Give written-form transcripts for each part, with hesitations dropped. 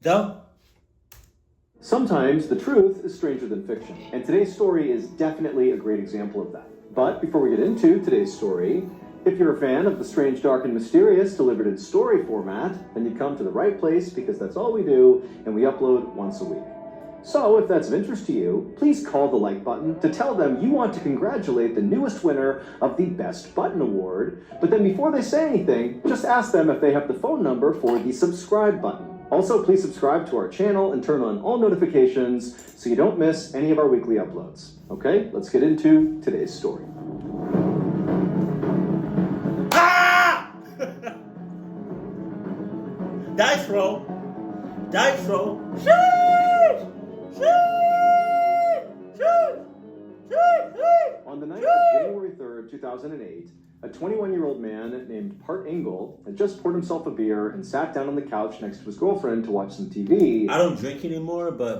Go. Sometimes the truth is stranger than fiction, and today's story is definitely a great example of that. But before we get into today's story, if you're a fan of the strange, dark, and mysterious delivered in story format, then you've come to the right place because that's all we do, and we upload once a week. So if that's of interest to you, please call the like button to tell them you want to congratulate the newest winner of the Best Button Award. But then before they say anything, just ask them if they have the phone number for the subscribe button. Also, please subscribe to our channel and turn on all notifications so you don't miss any of our weekly uploads. Okay, let's get into today's story. Ah! Dice roll. Dice roll. Sheesh! On the night of January 3rd, 2008, a 21-year-old man named Part Engel had just poured himself a beer and sat down on the couch next to his girlfriend to watch some TV. I don't drink anymore, but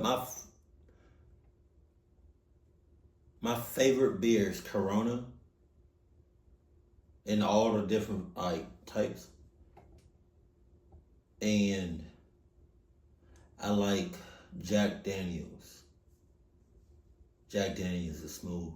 my favorite beer is Corona in all the different types. And I like Jack Daniels. Jack Daniels is smooth.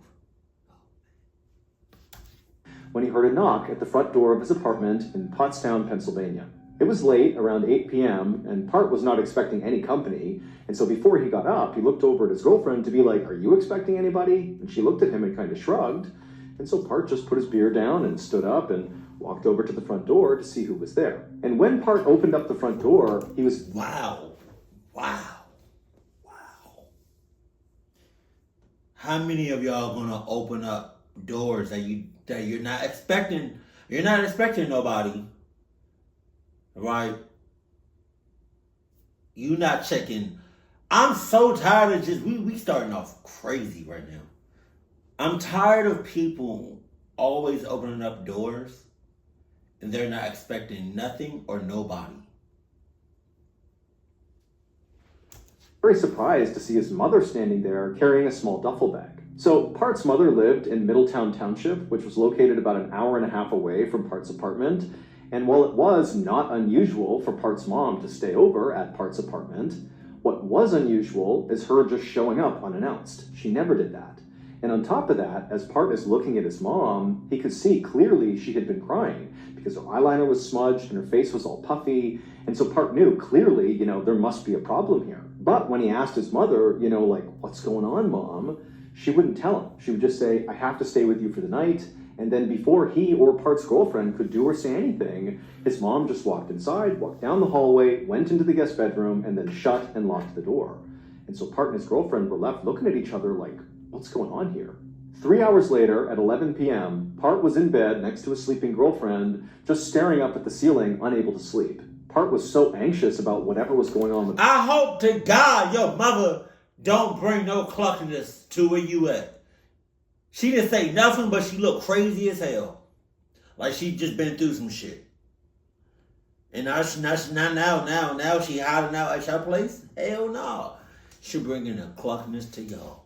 When he heard a knock at the front door of his apartment in Pottstown, Pennsylvania. It was late, around 8 p.m., and Part was not expecting any company, and so before he got up, he looked over at his girlfriend to be like, "Are you expecting anybody?" And she looked at him and kind of shrugged, and so Part just put his beer down and stood up and walked over to the front door to see who was there. And when Part opened up the front door, he was... Wow. How many of y'all gonna open up doors that you're not expecting? You're not expecting nobody, right? You not checking. I'm so tired of just we starting off crazy right now. I'm tired of people always opening up doors and they're not expecting nothing or nobody. very surprised to see his mother standing there carrying a small duffel bag. So Part's mother lived in Middletown Township, which was located about an hour and a half away from Part's apartment. And while it was not unusual for Part's mom to stay over at Part's apartment, what was unusual is her just showing up unannounced. She never did that. And on top of that, as Part is looking at his mom, he could see clearly she had been crying because her eyeliner was smudged and her face was all puffy. And so Part knew clearly, there must be a problem here. But when he asked his mother, what's going on, Mom? She wouldn't tell him. She would just say, I have to stay with you for the night. And then before he or Part's girlfriend could do or say anything, his mom just walked inside, walked down the hallway, went into the guest bedroom, and then shut and locked the door. And so Part and his girlfriend were left looking at each other like, what's going on here? 3 hours later, at 11 p.m., Part was in bed next to his sleeping girlfriend, just staring up at the ceiling, unable to sleep. Part was so anxious about whatever was going on with I hope to God your mother don't bring no cluckiness to where you at. She didn't say nothing, but she looked crazy as hell. Like she just been through some shit. And now she hiding out at your place? Hell no. She bringing a cluckiness to y'all.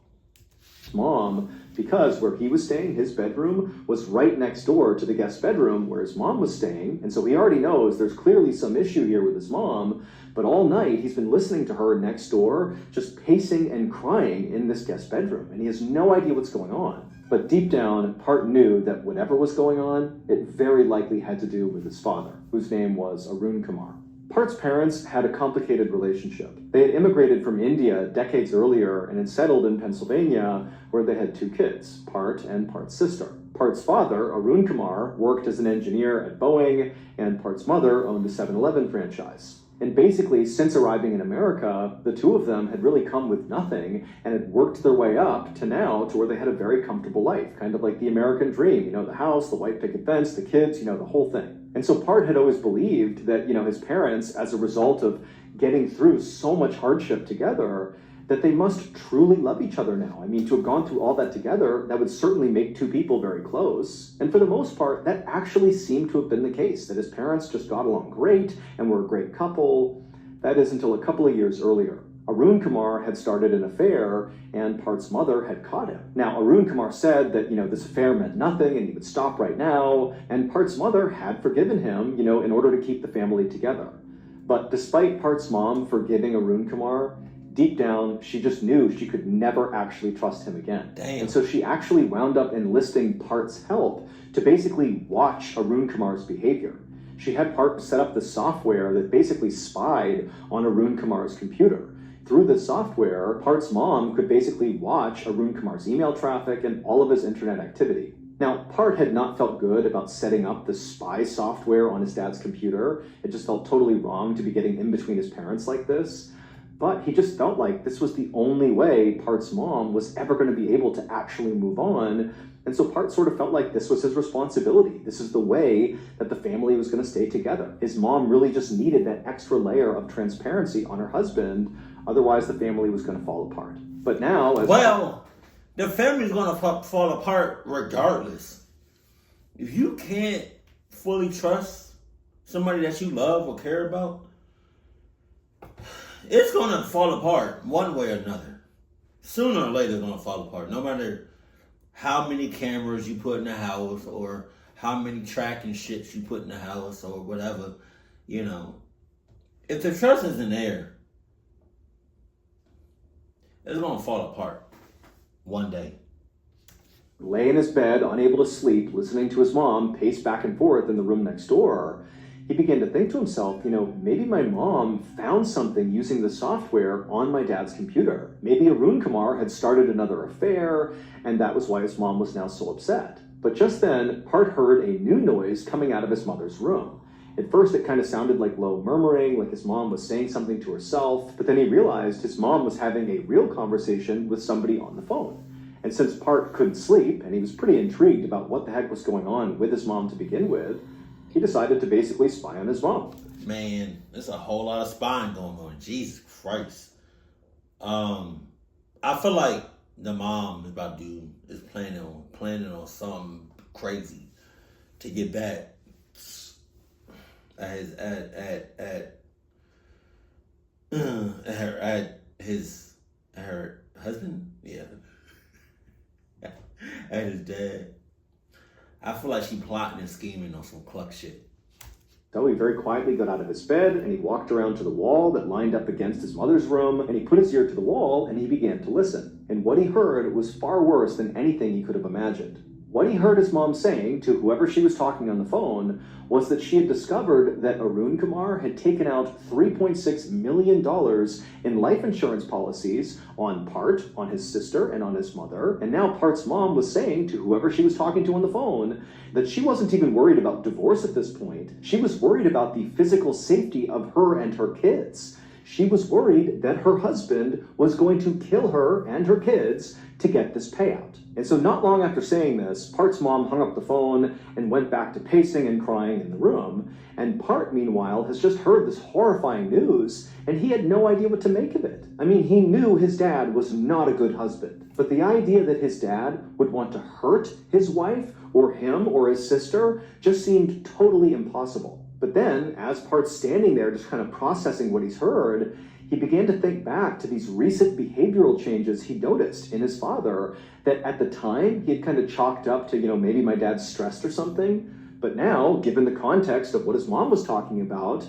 Mom, because where he was staying, his bedroom, was right next door to the guest bedroom where his mom was staying, and so he already knows there's clearly some issue here with his mom, but all night he's been listening to her next door, just pacing and crying in this guest bedroom, and he has no idea what's going on. But deep down, Part knew that whatever was going on, it very likely had to do with his father, whose name was Arun Kumar. Part's parents had a complicated relationship. They had immigrated from India decades earlier and had settled in Pennsylvania, where they had 2 kids, Part and Part's sister. Part's father, Arun Kumar, worked as an engineer at Boeing, and Part's mother owned a 7-Eleven franchise. And basically, since arriving in America, the 2 of them had really come with nothing and had worked their way up to now to where they had a very comfortable life, kind of like the American dream, the house, the white picket fence, the kids, the whole thing. And so Part had always believed that, his parents, as a result of getting through so much hardship together, that they must truly love each other now. I mean, to have gone through all that together, that would certainly make 2 people very close. And for the most part, that actually seemed to have been the case, that his parents just got along great and were a great couple. That is until a couple of years earlier. Arun Kumar had started an affair, and Part's mother had caught him. Now, Arun Kumar said that, this affair meant nothing and he would stop right now, and Part's mother had forgiven him, in order to keep the family together. But despite Part's mom forgiving Arun Kumar, deep down, she just knew she could never actually trust him again. Damn. And so she actually wound up enlisting Part's help to basically watch Arun Kumar's behavior. She had Part set up the software that basically spied on Arun Kumar's computer. Through the software, Part's mom could basically watch Arun Kumar's email traffic and all of his internet activity. Now, Part had not felt good about setting up the spy software on his dad's computer. It just felt totally wrong to be getting in between his parents like this. But he just felt like this was the only way Part's mom was ever going to be able to actually move on. And so Part sort of felt like this was his responsibility. This is the way that the family was going to stay together. His mom really just needed that extra layer of transparency on her husband. Otherwise, the family was going to fall apart. But now... the family's going to fall apart regardless. If you can't fully trust somebody that you love or care about, it's going to fall apart one way or another. Sooner or later, it's going to fall apart. No matter how many cameras you put in the house or how many tracking shits you put in the house or whatever, you know. If the trust isn't there, it's going to fall apart one day. Lay in his bed, unable to sleep, listening to his mom pace back and forth in the room next door, he began to think to himself, maybe my mom found something using the software on my dad's computer. Maybe Arun Kumar had started another affair, and that was why his mom was now so upset. But just then, Part heard a new noise coming out of his mother's room. At first, it kind of sounded like low murmuring, like his mom was saying something to herself, but then he realized his mom was having a real conversation with somebody on the phone. And since Part couldn't sleep, and he was pretty intrigued about what the heck was going on with his mom to begin with, he decided to basically spy on his mom. Man, there's a whole lot of spying going on. Jesus Christ. I feel like the mom is planning on something crazy to get back at her husband, yeah, at his dad. I feel like she plotting and scheming on some cluck shit. So he very quietly got out of his bed and he walked around to the wall that lined up against his mother's room, and he put his ear to the wall and he began to listen. And what he heard was far worse than anything he could have imagined. What he heard his mom saying to whoever she was talking on the phone was that she had discovered that Arun Kumar had taken out $3.6 million in life insurance policies on Part, on his sister, and on his mother. And now Part's mom was saying to whoever she was talking to on the phone that she wasn't even worried about divorce at this point. She was worried about the physical safety of her and her kids. She was worried that her husband was going to kill her and her kids to get this payout. And so not long after saying this, Part's mom hung up the phone and went back to pacing and crying in the room. And Part, meanwhile, has just heard this horrifying news, and he had no idea what to make of it. I mean, he knew his dad was not a good husband, but the idea that his dad would want to hurt his wife or him or his sister just seemed totally impossible. But then, as Part's standing there just kind of processing what he's heard, he began to think back to these recent behavioral changes he noticed in his father that at the time he had kind of chalked up to, maybe my dad's stressed or something. But now, given the context of what his mom was talking about,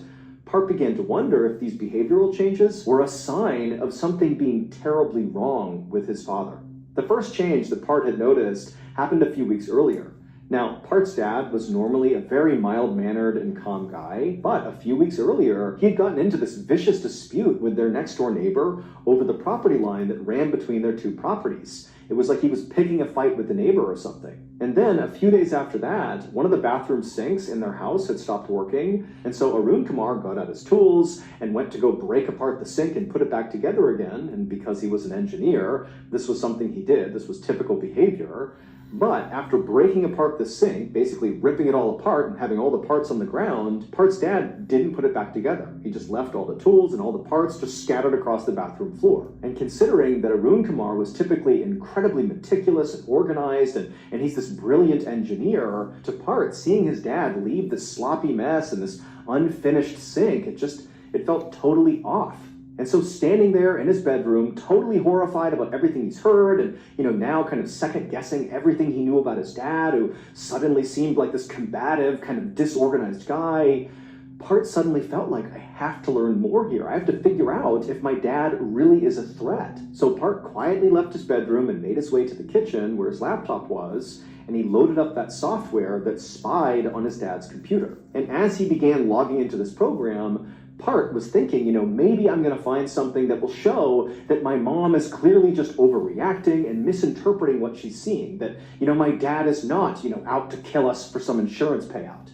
Part began to wonder if these behavioral changes were a sign of something being terribly wrong with his father. The first change that Part had noticed happened a few weeks earlier. Now, Part's dad was normally a very mild-mannered and calm guy, but a few weeks earlier, he had gotten into this vicious dispute with their next-door neighbor over the property line that ran between their two properties. It was like he was picking a fight with the neighbor or something. And then, a few days after that, one of the bathroom sinks in their house had stopped working, and so Arun Kumar got out his tools and went to go break apart the sink and put it back together again, and because he was an engineer, this was something he did. This was typical behavior. But after breaking apart the sink, basically ripping it all apart and having all the parts on the ground, Part's dad didn't put it back together. He just left all the tools and all the parts just scattered across the bathroom floor. And considering that Arun Kumar was typically incredibly meticulous and organized, and he's this brilliant engineer, to Part, seeing his dad leave this sloppy mess and this unfinished sink, it felt totally off. And so standing there in his bedroom, totally horrified about everything he's heard, and now kind of second-guessing everything he knew about his dad, who suddenly seemed like this combative, kind of disorganized guy, Part suddenly felt like, I have to learn more here. I have to figure out if my dad really is a threat. So Part quietly left his bedroom and made his way to the kitchen where his laptop was, and he loaded up that software that spied on his dad's computer. And as he began logging into this program, Part was thinking, maybe I'm going to find something that will show that my mom is clearly just overreacting and misinterpreting what she's seeing. That, my dad is not, out to kill us for some insurance payout.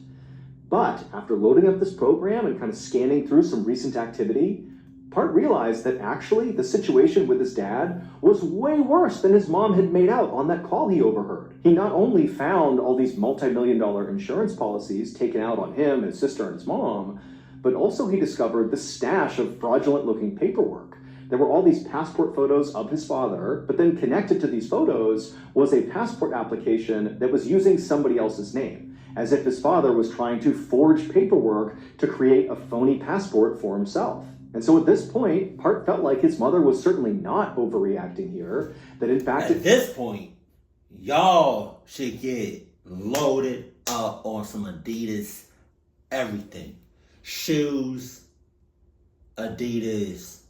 But after loading up this program and kind of scanning through some recent activity, Part realized that actually the situation with his dad was way worse than his mom had made out on that call he overheard. He not only found all these multi-million-dollar insurance policies taken out on him, his sister, and his mom, but also he discovered the stash of fraudulent-looking paperwork. There were all these passport photos of his father, but then connected to these photos was a passport application that was using somebody else's name, as if his father was trying to forge paperwork to create a phony passport for himself. And so at this point, Part felt like his mother was certainly not overreacting here, that in fact... At this point, y'all should get loaded up on some Adidas everything. Shoes, Adidas.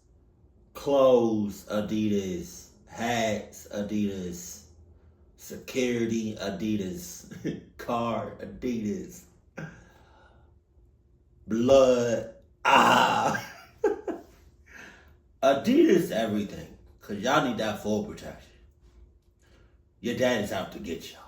Clothes, Adidas. Hats, Adidas. Security, Adidas. Car, Adidas. Blood, Adidas everything, because y'all need that full protection. Your dad is out to get y'all.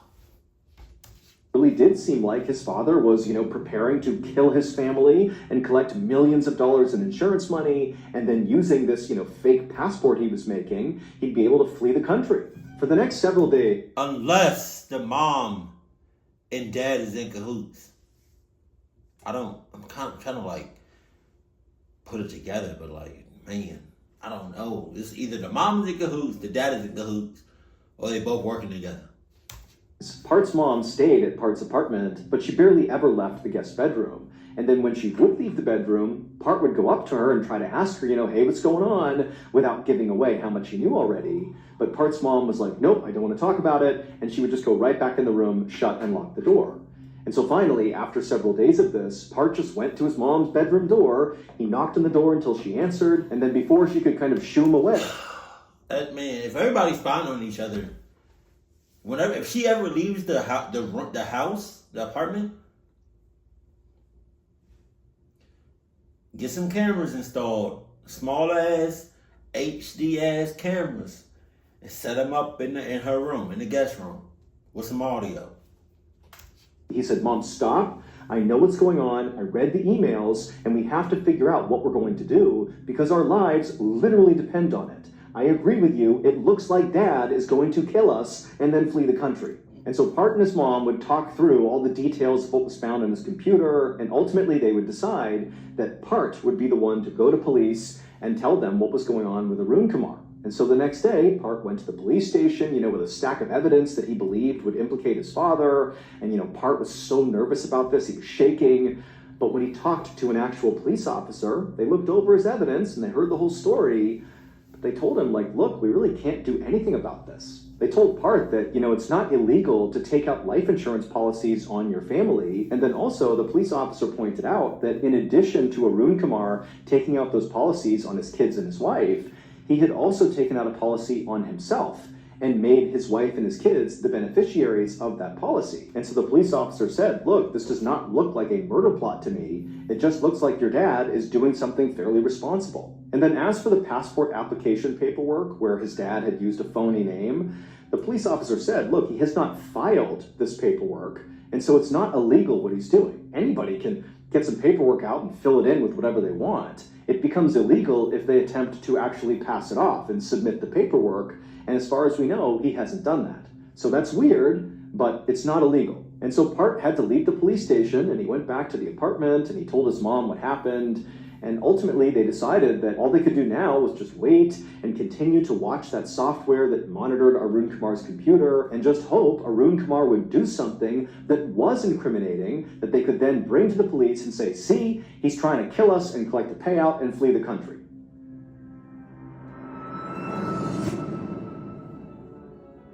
Really did seem like his father was, preparing to kill his family and collect millions of dollars in insurance money, and then using this, fake passport he was making, he'd be able to flee the country. For the next several days... Unless the mom and dad is in cahoots. I'm kind of trying to, put it together, but, man... I don't know. It's either the mom's in cahoots, the dad is in cahoots, or they both working together. Part's mom stayed at Part's apartment, but she barely ever left the guest bedroom. And then when she would leave the bedroom, Part would go up to her and try to ask her, hey, what's going on, without giving away how much he knew already. But Part's mom was like, nope, I don't want to talk about it. And she would just go right back in the room, shut and lock the door. And so finally, after several days of this, Part just went to his mom's bedroom door. He knocked on the door until she answered, and then before she could kind of shoo him away. Man, if everybody's spying on each other, if she ever leaves the house, the apartment, get some cameras installed, small ass, HD ass cameras, and set them up in her room, in the guest room, with some audio. He said, Mom, stop. I know what's going on. I read the emails, and we have to figure out what we're going to do because our lives literally depend on it. I agree with you. It looks like Dad is going to kill us and then flee the country. And so Part and his mom would talk through all the details of what was found on his computer, and ultimately they would decide that Part would be the one to go to police and tell them what was going on with Arun Kumar. And so the next day, Part went to the police station, with a stack of evidence that he believed would implicate his father. And, Part was so nervous about this, he was shaking. But when he talked to an actual police officer, they looked over his evidence and they heard the whole story. But they told him, look, we really can't do anything about this. They told Part that, it's not illegal to take out life insurance policies on your family. And then also the police officer pointed out that in addition to Arun Kumar taking out those policies on his kids and his wife, he had also taken out a policy on himself and made his wife and his kids the beneficiaries of that policy. And so the police officer said, look, this does not look like a murder plot to me. It just looks like your dad is doing something fairly responsible. And then as for the passport application paperwork where his dad had used a phony name, the police officer said, look, he has not filed this paperwork, and so it's not illegal what he's doing. Anybody can get some paperwork out and fill it in with whatever they want. It becomes illegal if they attempt to actually pass it off and submit the paperwork, and as far as we know, he hasn't done that. So that's weird, but it's not illegal. And so Part had to leave the police station, and he went back to the apartment, and he told his mom what happened, and ultimately they decided that all they could do now was just wait and continue to watch that software that monitored Arun Kumar's computer and just hope Arun Kumar would do something that was incriminating that they could then bring to the police and say, see, he's trying to kill us and collect a payout and flee the country.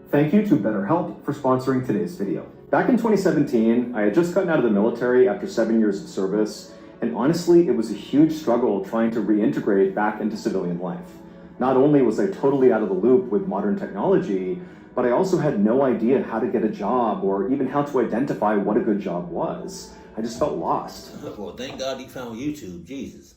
Thank you to BetterHelp for sponsoring today's video. Back in 2017, I had just gotten out of the military after 7 years of service, And honestly, it was a huge struggle trying to reintegrate back into civilian life. Not only was I totally out of the loop with modern technology, but I also had no idea how to get a job or even how to identify what a good job was. I just felt lost. Well, thank God he found YouTube. Jesus.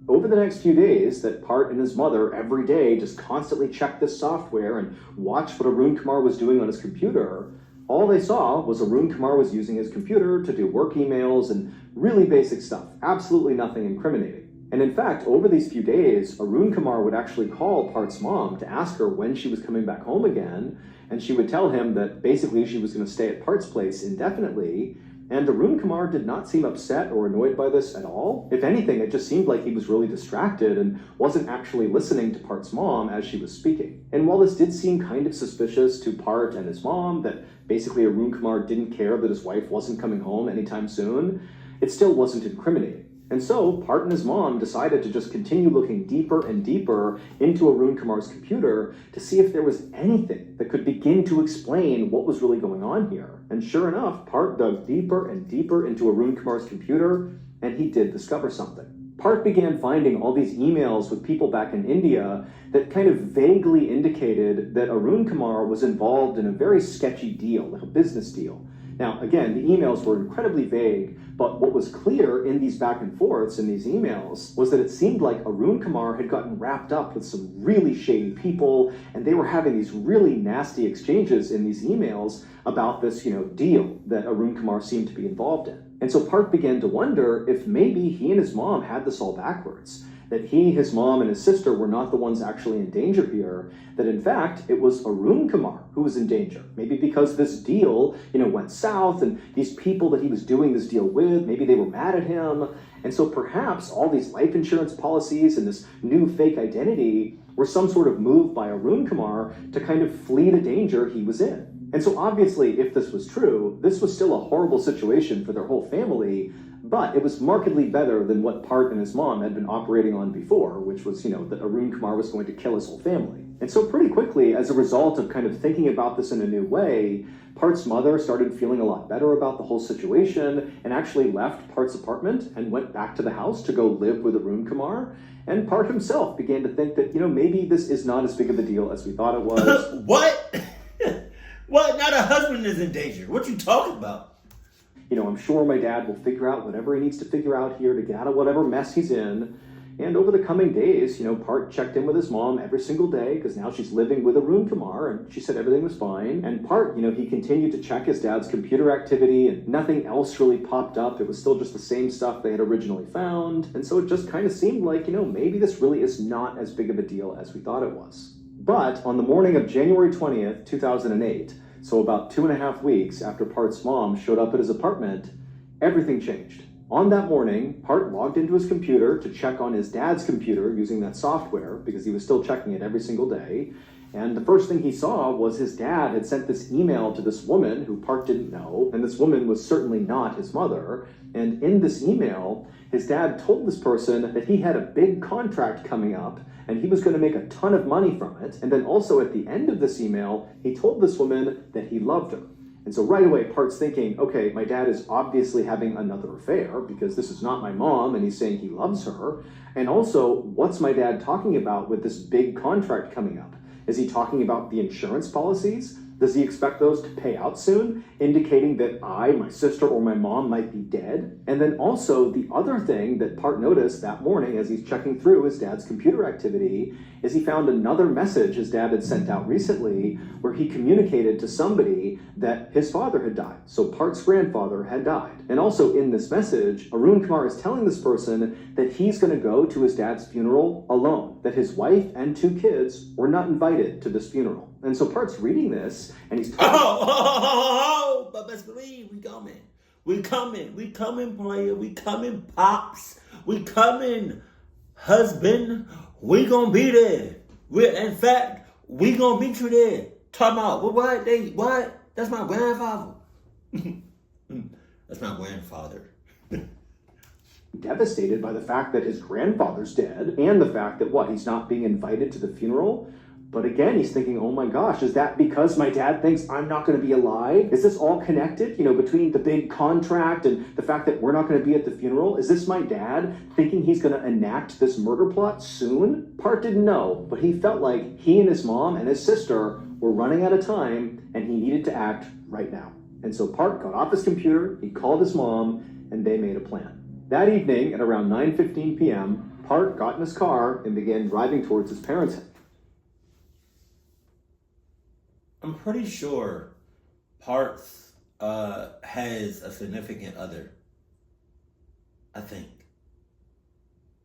Over the next few days, that Part and his mother every day just constantly checked this software and watched what Arun Kumar was doing on his computer. All they saw was Arun Kumar was using his computer to do work emails and really basic stuff, absolutely nothing incriminating. And in fact, over these few days, Arun Kumar would actually call Part's mom to ask her when she was coming back home again, and she would tell him that basically she was going to stay at Part's place indefinitely. And Arun Kumar did not seem upset or annoyed by this at all. If anything, it just seemed like he was really distracted and wasn't actually listening to Part's mom as she was speaking. And while this did seem kind of suspicious to Part and his mom, that basically Arun Kumar didn't care that his wife wasn't coming home anytime soon, it still wasn't incriminating. And so Part and his mom decided to just continue looking deeper and deeper into Arun Kumar's computer to see if there was anything that could begin to explain what was really going on here. And sure enough, Part dug deeper and deeper into Arun Kumar's computer, and he did discover something. Part began finding all these emails with people back in India that kind of vaguely indicated that Arun Kumar was involved in a very sketchy deal, like a business deal. Now, again, the emails were incredibly vague, but what was clear in these back and forths in these emails was that it seemed like Arun Kumar had gotten wrapped up with some really shady people, and they were having these really nasty exchanges in these emails about this, deal that Arun Kumar seemed to be involved in. And so Part began to wonder if maybe he and his mom had this all backwards. That he, his mom, and his sister were not the ones actually in danger here, that in fact, it was Arun Kumar who was in danger. Maybe because this deal, went south, and these people that he was doing this deal with, maybe they were mad at him. And so perhaps all these life insurance policies and this new fake identity were some sort of move by Arun Kumar to kind of flee the danger he was in. And so obviously, if this was true, this was still a horrible situation for their whole family, but it was markedly better than what Part and his mom had been operating on before, which was, that Arun Kumar was going to kill his whole family. And so pretty quickly, as a result of kind of thinking about this in a new way, Part's mother started feeling a lot better about the whole situation and actually left Part's apartment and went back to the house to go live with Arun Kumar. And Part himself began to think that, maybe this is not as big of a deal as we thought it was. What? What? Not a husband is in danger. What you talking about? I'm sure my dad will figure out whatever he needs to figure out here to get out of whatever mess he's in. And over the coming days, Part checked in with his mom every single day because now she's living with Arun Kumar, and she said everything was fine. And Part, he continued to check his dad's computer activity, and nothing else really popped up. It was still just the same stuff they had originally found. And so it just kind of seemed like, maybe this really is not as big of a deal as we thought it was. But on the morning of January 20th, 2008, so about 2.5 weeks after Part's mom showed up at his apartment, everything changed. On that morning, Part logged into his computer to check on his dad's computer using that software because he was still checking it every single day. And the first thing he saw was his dad had sent this email to this woman who Part didn't know, and this woman was certainly not his mother. And in this email, his dad told this person that he had a big contract coming up and he was going to make a ton of money from it. And then also at the end of this email, he told this woman that he loved her. And so right away, Part's thinking, okay, my dad is obviously having another affair because this is not my mom and he's saying he loves her. And also, what's my dad talking about with this big contract coming up? Is he talking about the insurance policies? Does he expect those to pay out soon, indicating that I, my sister, or my mom might be dead? And then also, the other thing that Part noticed that morning as he's checking through his dad's computer activity is he found another message his dad had sent out recently where he communicated to somebody that his father had died. So Part's grandfather had died. And also in this message, Arun Kumar is telling this person that he's going to go to his dad's funeral alone, that his wife and 2 kids were not invited to this funeral. And so Part's reading this, and he's but best believe we coming. We coming, player. We coming, pops. We coming, husband. We gonna be there. In fact, we gonna meet you there. Talking about what? That's my grandfather. That's my grandfather. Devastated by the fact that his grandfather's dead, and the fact that he's not being invited to the funeral. But again, he's thinking, oh my gosh, is that because my dad thinks I'm not going to be alive? Is this all connected, between the big contract and the fact that we're not going to be at the funeral? Is this my dad thinking he's going to enact this murder plot soon? Part didn't know, but he felt like he and his mom and his sister were running out of time and he needed to act right now. And so Part got off his computer, he called his mom, and they made a plan. That evening at around 9:15 p.m., Part got in his car and began driving towards his parents' house. I'm pretty sure Parts has a significant other. I think.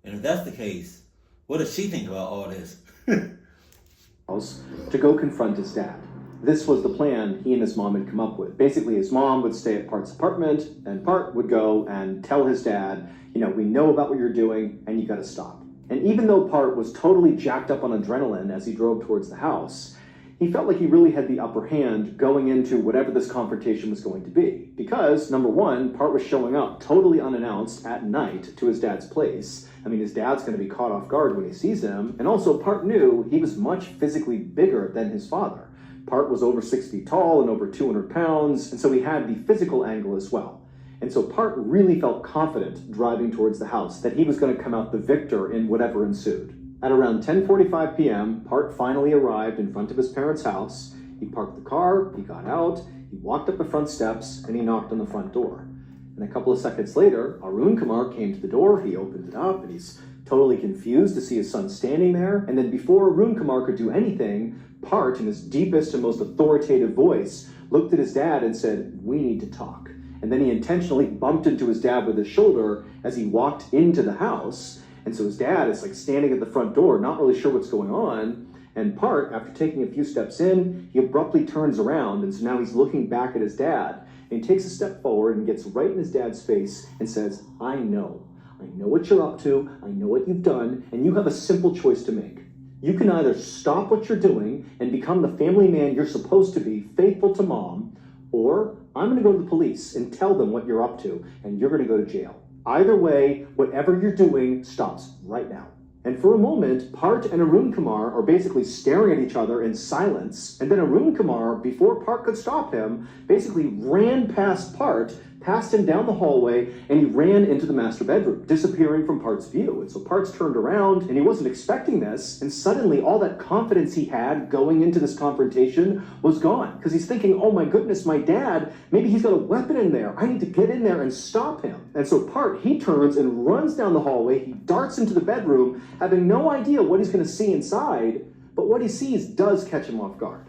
And if that's the case, what does she think about all this? To go confront his dad. This was the plan he and his mom had come up with. Basically, his mom would stay at Part's apartment, and Part would go and tell his dad, we know about what you're doing, and you gotta stop. And even though Part was totally jacked up on adrenaline as he drove towards the house, he felt like he really had the upper hand going into whatever this confrontation was going to be. Because, number one, Part was showing up totally unannounced at night to his dad's place. His dad's going to be caught off guard when he sees him. And also, Part knew he was much physically bigger than his father. Part was over 6 feet tall and over 200 pounds, and so he had the physical angle as well. And so Part really felt confident driving towards the house that he was going to come out the victor in whatever ensued. At around 10:45 p.m., Part finally arrived in front of his parents' house. He parked the car, he got out, he walked up the front steps, and he knocked on the front door. And a couple of seconds later, Arun Kumar came to the door, he opened it up, and he's totally confused to see his son standing there. And then before Arun Kumar could do anything, Part, in his deepest and most authoritative voice, looked at his dad and said, "We need to talk." And then he intentionally bumped into his dad with his shoulder as he walked into the house. And so his dad is standing at the front door, not really sure what's going on. And Part, after taking a few steps in, he abruptly turns around. And so now he's looking back at his dad. And he takes a step forward and gets right in his dad's face and says, I know what you're up to. I know what you've done. And you have a simple choice to make. You can either stop what you're doing and become the family man you're supposed to be, faithful to mom, or I'm going to go to the police and tell them what you're up to, and you're going to go to jail. Either way, whatever you're doing stops right now. And for a moment, Part and Arun Kumar are basically staring at each other in silence. And then Arun Kumar, before Part could stop him, basically ran past Part, passed him down the hallway, and he ran into the master bedroom, disappearing from Part's view. And so Part's turned around, and he wasn't expecting this. And suddenly, all that confidence he had going into this confrontation was gone. Because he's thinking, oh my goodness, my dad, maybe he's got a weapon in there. I need to get in there and stop him. And so Part, he turns and runs down the hallway. He darts into the bedroom, having no idea what he's going to see inside. But what he sees does catch him off guard.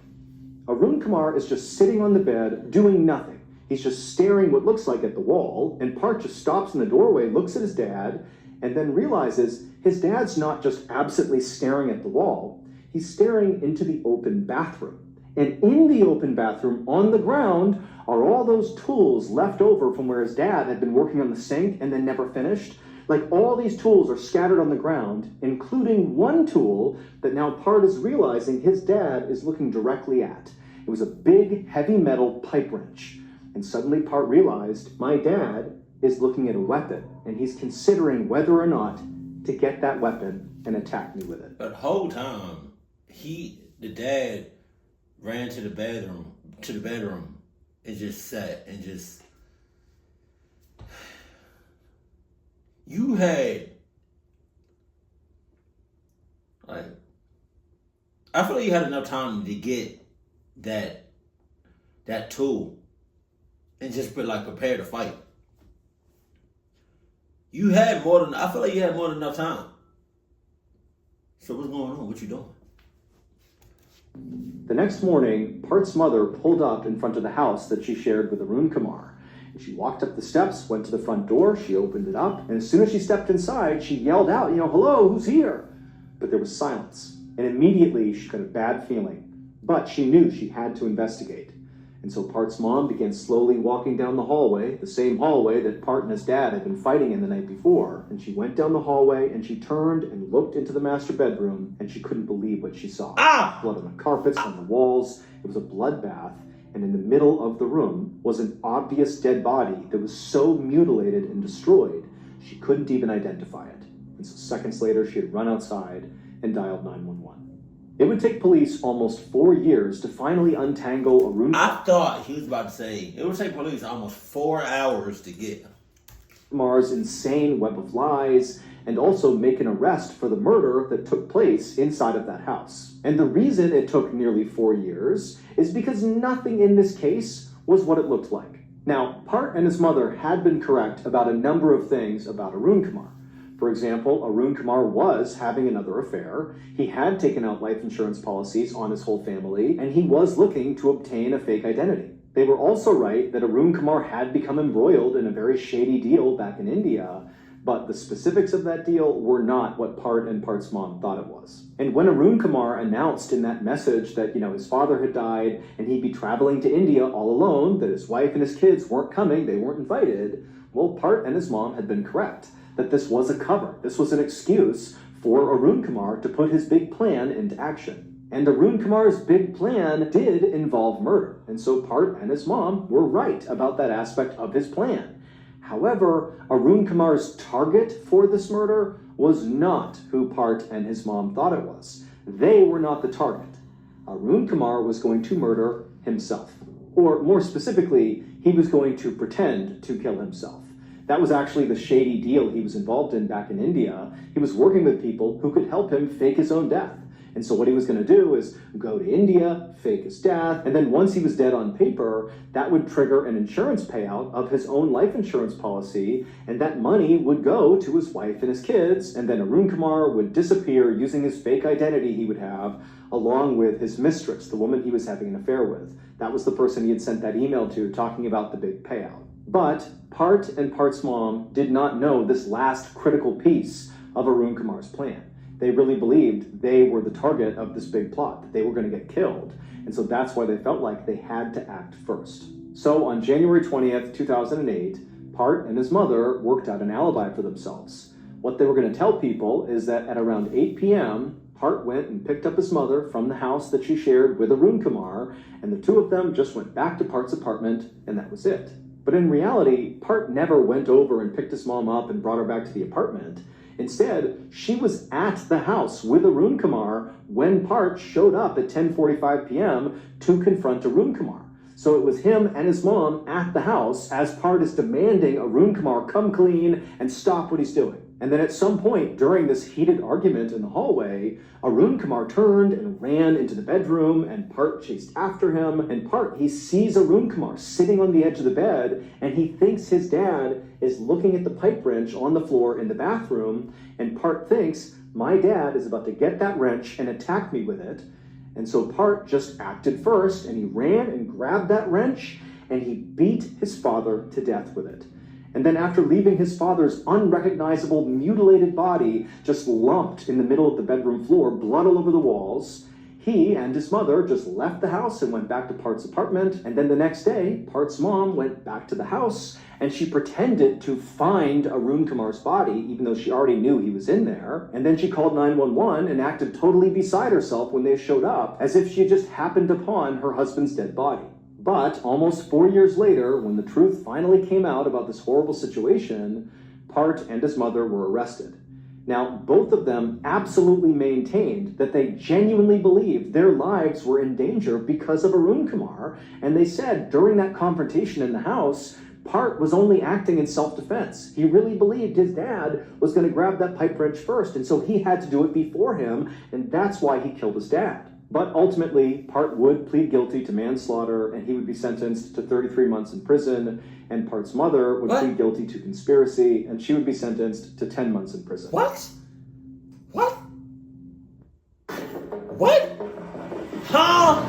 Arun Kumar is just sitting on the bed, doing nothing. He's just staring what looks like at the wall, and Part just stops in the doorway, looks at his dad, and then realizes his dad's not just absently staring at the wall, he's staring into the open bathroom. And in the open bathroom, on the ground, are all those tools left over from where his dad had been working on the sink and then never finished. Like, all these tools are scattered on the ground, including one tool that now Part is realizing his dad is looking directly at. It was a big, heavy metal pipe wrench. And suddenly Part realized, my dad is looking at a weapon, and he's considering whether or not to get that weapon and attack me with it. But the whole time, the dad ran to the bedroom, and just sat and just... You had... I feel like you had enough time to get that tool and just be prepared to fight. I feel like you had more than enough time. So what's going on? What you doing? The next morning, Part's mother pulled up in front of the house that she shared with Arun Kumar. And she walked up the steps, went to the front door, she opened it up, and as soon as she stepped inside, she yelled out, hello, who's here? But there was silence. And immediately she got a bad feeling. But she knew she had to investigate. And so Part's mom began slowly walking down the hallway, the same hallway that Part and his dad had been fighting in the night before. And she went down the hallway and she turned and looked into the master bedroom, and she couldn't believe what she saw. Blood on the carpets, on the walls. It was a bloodbath. And in the middle of the room was an obvious dead body that was so mutilated and destroyed, she couldn't even identify it. And so seconds later, she had run outside and dialed 911. It would take police almost 4 years to finally untangle Arun I thought he was about to say it would take police almost 4 hours to get him. Kumar's insane web of lies and also make an arrest for the murder that took place inside of that house. And the reason it took nearly 4 years is because nothing in this case was what it looked like. Now, Part and his mother had been correct about a number of things about Arun Kumar. For example, Arun Kumar was having another affair, he had taken out life insurance policies on his whole family, and he was looking to obtain a fake identity. They were also right that Arun Kumar had become embroiled in a very shady deal back in India, but the specifics of that deal were not what Part and Part's mom thought it was. And when Arun Kumar announced in that message that, his father had died and he'd be traveling to India all alone, that his wife and his kids weren't coming, they weren't invited, well, Part and his mom had been correct, that this was a cover. This was an excuse for Arun Kumar to put his big plan into action. And Arun Kumar's big plan did involve murder, and so Part and his mom were right about that aspect of his plan. However, Arun Kumar's target for this murder was not who Part and his mom thought it was. They were not the target. Arun Kumar was going to murder himself. Or more specifically, he was going to pretend to kill himself. That was actually the shady deal he was involved in back in India. He was working with people who could help him fake his own death. And so what he was going to do is go to India, fake his death, and then once he was dead on paper, that would trigger an insurance payout of his own life insurance policy, and that money would go to his wife and his kids, and then Arun Kumar would disappear using his fake identity he would have, along with his mistress, the woman he was having an affair with. That was the person he had sent that email to talking about the big payout. But Part and Part's mom did not know this last critical piece of Arun Kumar's plan. They really believed they were the target of this big plot, that they were going to get killed. And so that's why they felt like they had to act first. So on January 20th, 2008, Part and his mother worked out an alibi for themselves. What they were going to tell people is that at around 8 p.m., Part went and picked up his mother from the house that she shared with Arun Kumar, and the two of them just went back to Part's apartment, and that was it. But in reality, Part never went over and picked his mom up and brought her back to the apartment. Instead, she was at the house with Arun Kumar when Part showed up at 10:45 p.m. to confront Arun Kumar. So it was him and his mom at the house as Part is demanding Arun Kumar come clean and stop what he's doing. And then at some point during this heated argument in the hallway, Arun Kumar turned and ran into the bedroom, and Part chased after him. And Part, he sees Arun Kumar sitting on the edge of the bed, and he thinks his dad is looking at the pipe wrench on the floor in the bathroom, and Part thinks, my dad is about to get that wrench and attack me with it. And so Part just acted first, and he ran and grabbed that wrench, and he beat his father to death with it. And then after leaving his father's unrecognizable, mutilated body just lumped in the middle of the bedroom floor, blood all over the walls, he and his mother just left the house and went back to Part's apartment. And then the next day, Part's mom went back to the house and she pretended to find Arun Kumar's body, even though she already knew he was in there. And then she called 911 and acted totally beside herself when they showed up, as if she had just happened upon her husband's dead body. But almost 4 years later, when the truth finally came out about this horrible situation, Part and his mother were arrested. Now, both of them absolutely maintained that they genuinely believed their lives were in danger because of Arun Kumar, and they said during that confrontation in the house, Part was only acting in self-defense. He really believed his dad was going to grab that pipe wrench first, and so he had to do it before him, and that's why he killed his dad. But ultimately, Part would plead guilty to manslaughter, and he would be sentenced to 33 months in prison, and Part's mother would plead guilty to conspiracy, and she would be sentenced to 10 months in prison. What? What? What? Huh?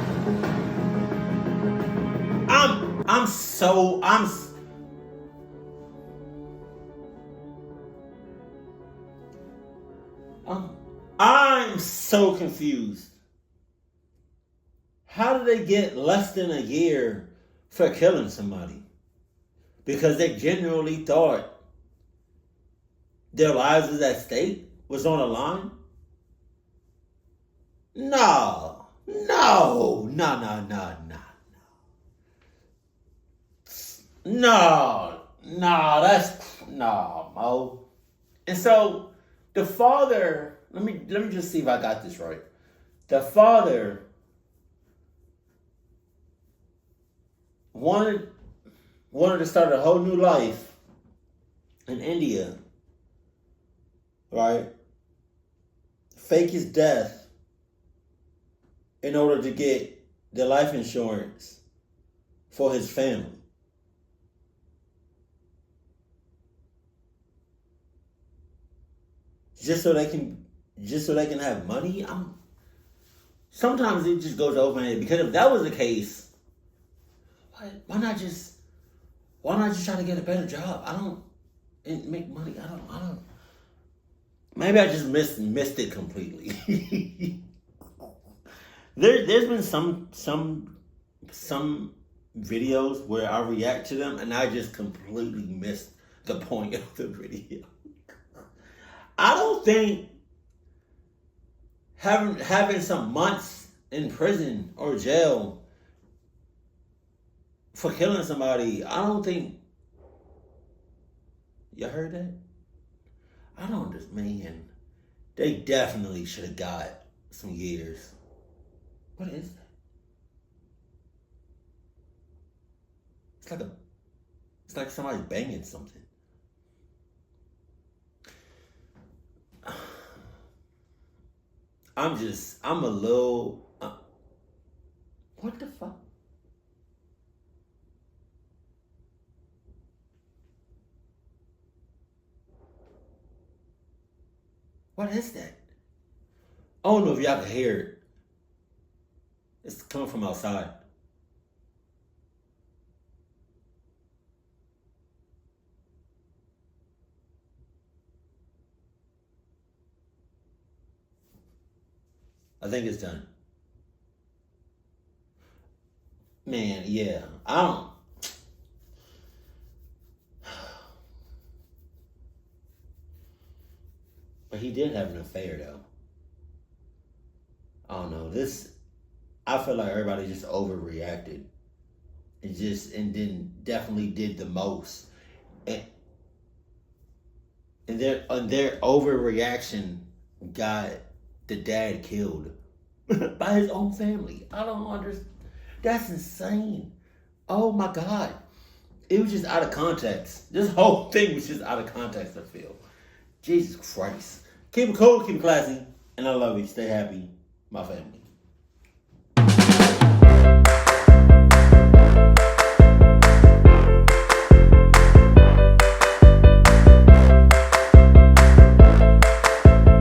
I'm so confused. How did they get less than a year for killing somebody? Because they genuinely thought their lives was at stake, was on the line? No, Mo. And so the father, let me just see if I got this right. The father wanted to start a whole new life in India, right? Fake his death in order to get the life insurance for his family. Just so they can have money. Sometimes it just goes over my head, because if that was the case, why not just try to get a better job? And make money. I don't. Maybe I just missed it completely. There's been some videos where I react to them and I just completely missed the point of the video. I don't think having some months in prison or jail for killing somebody, I don't think. You heard that? I don't understand, man. They definitely should have got some years. What is that? It's like somebody banging something. I'm a little. What the fuck? What is that? I don't know if y'all can hear it. It's coming from outside. I think it's done. Man, yeah. I don't. But he did have an affair, though. I don't know. I feel like everybody just overreacted. And then definitely did the most. And their overreaction got the dad killed by his own family. I don't understand. That's insane. Oh my God. It was just out of context. This whole thing was just out of context, I feel. Jesus Christ. Keep it cool, keep it classy. And I love you. Stay happy, my family.